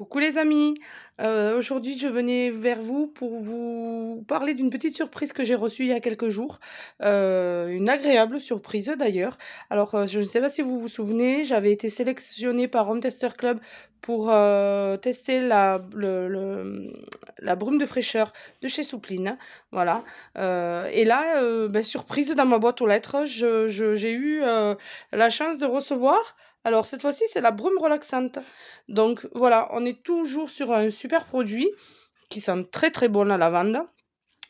Coucou les amis, aujourd'hui je venais vers vous pour vous parler d'une petite surprise que j'ai reçue il y a quelques jours, une agréable surprise d'ailleurs. Alors, je ne sais pas si vous vous souvenez, j'avais été sélectionnée par Home Tester Club pour, tester la brume de fraîcheur de chez Soupline, voilà, et là, surprise dans ma boîte aux lettres, j'ai eu, la chance de recevoir alors cette fois-ci, c'est la brume relaxante. Donc voilà, on est toujours sur un super produit qui sent très très bon la lavande.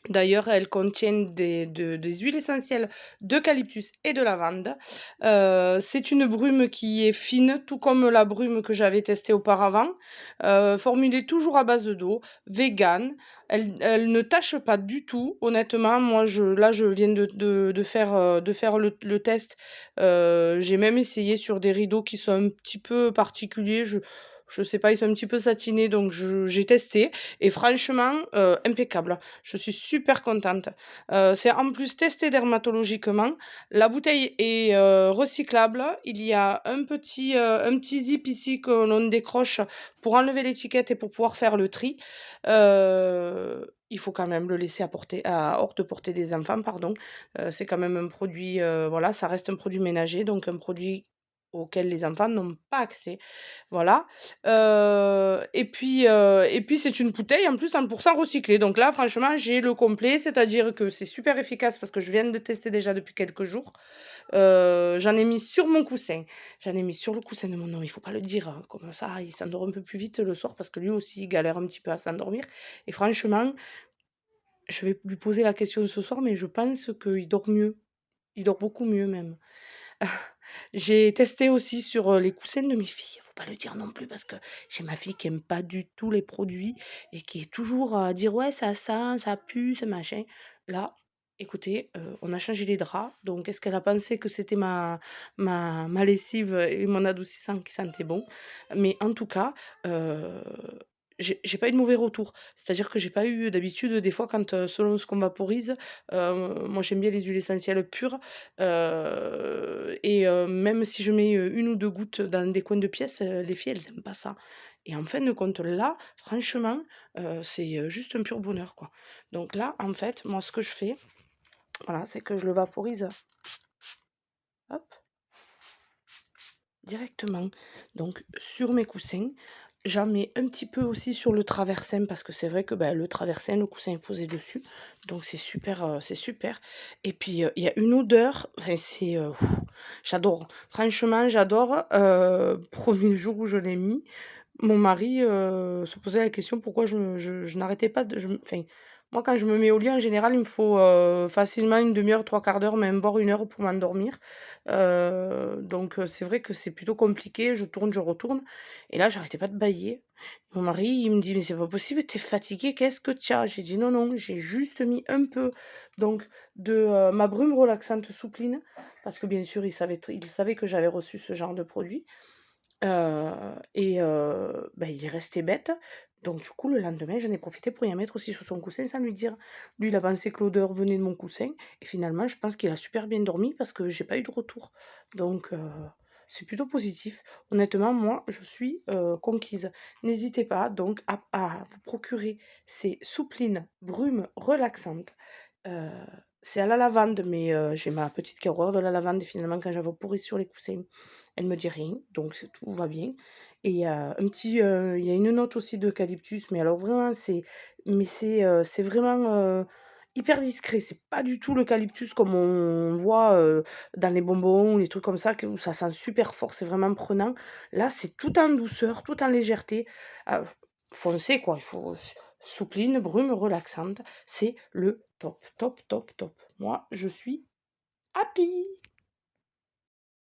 D'ailleurs, elles contiennent des huiles essentielles d'eucalyptus et de lavande. C'est une brume qui est fine, tout comme la brume que j'avais testée auparavant, formulée toujours à base d'eau, vegan. Elle ne tâche pas du tout, honnêtement. Moi, là, je viens de faire le test. J'ai même essayé sur des rideaux qui sont un petit peu particuliers. Je sais pas, ils sont un petit peu satinés, donc j'ai testé. Et franchement, impeccable. Je suis super contente. C'est en plus testé dermatologiquement. La bouteille est recyclable. Il y a un petit zip ici que l'on décroche pour enlever l'étiquette et pour pouvoir faire le tri. Il faut quand même le laisser hors de portée des enfants, pardon. C'est quand même un produit, voilà, ça reste un produit ménager, donc un produit auquel les enfants n'ont pas accès. Voilà, et puis c'est une bouteille en plus 100 recyclée. Donc là, franchement, j'ai le complet, c'est-à-dire que c'est super efficace parce que je viens de tester déjà depuis quelques jours. J'en ai mis sur mon coussin, j'en ai mis sur le coussin de mon nom, il faut pas le dire, comme ça, il s'endort un peu plus vite le soir parce que lui aussi, il galère un petit peu à s'endormir et franchement, je vais lui poser la question ce soir, mais je pense qu'il dort mieux. Il dort beaucoup mieux même. J'ai testé aussi sur, les coussins de mes filles. Faut pas le dire non plus parce que j'ai ma fille qui aime pas du tout les produits et qui est toujours à dire: «Ouais, ça sent, ça pue, ça machin». Là, écoutez, on a changé les draps, donc est-ce qu'elle a pensé que c'était ma lessive et mon adoucissant qui sentaient bon? Mais en tout cas, heu, j'ai pas eu de mauvais retour. C'est-à-dire que j'ai pas eu d'habitude, des fois quand, selon ce qu'on vaporise, moi j'aime bien les huiles essentielles pures. Même si je mets, 1 ou 2 gouttes dans des coins de pièce, les filles, elles aiment pas ça et en fin de compte, là, franchement, c'est, juste un pur bonheur, quoi. Donc là, en fait, moi, ce que je fais, voilà, c'est que je le vaporise, hop, directement, donc sur mes coussins. J'en mets un petit peu aussi sur le traversin parce que c'est vrai que, bah, le traversin, le coussin est posé dessus, donc c'est super et puis, il y a une odeur, enfin c'est, j'adore. Franchement, j'adore, 1er jour où je l'ai mis, mon mari, se posait la question pourquoi je n'arrêtais pas de enfin, moi quand je me mets au lit en général, il me faut, facilement une demi heure, 3/4 d'heure, même voire 1 heure pour m'endormir. C'est vrai que c'est plutôt compliqué, je tourne, je retourne et là j'arrêtais pas de bâiller. Mon mari, il me dit: «Mais c'est pas possible, tu es fatiguée, qu'est-ce que tu as?» J'ai dit: «Non, non, j'ai juste mis un peu donc de, ma brume relaxante Soupline», parce que bien sûr il savait que j'avais reçu ce genre de produit. Il est resté bête. Donc du coup, le lendemain, j'en ai profité pour y en mettre aussi sur son coussin sans lui dire. Lui, il a pensé que l'odeur venait de mon coussin et finalement, je pense qu'il a super bien dormi parce que j'ai pas eu de retour. Donc c'est plutôt positif. Honnêtement, moi, je suis, conquise. N'hésitez pas donc à vous procurer ces Souplines brumes relaxantes. Heu, c'est à la lavande, mais j'ai ma petite qui a horreur de la lavande et finalement quand j'en vaporise sur les coussins, elle me dit rien, donc tout va bien et il y a une note aussi d'eucalyptus, mais alors vraiment c'est vraiment, hyper discret. C'est pas du tout l'eucalyptus comme on voit, dans les bonbons ou les trucs comme ça où ça sent super fort, c'est vraiment prenant. Là, c'est tout en douceur, tout en légèreté, heu, foncez quoi, il faut Soupline, brume relaxante, c'est le top, top, top, top. Moi, je suis happy!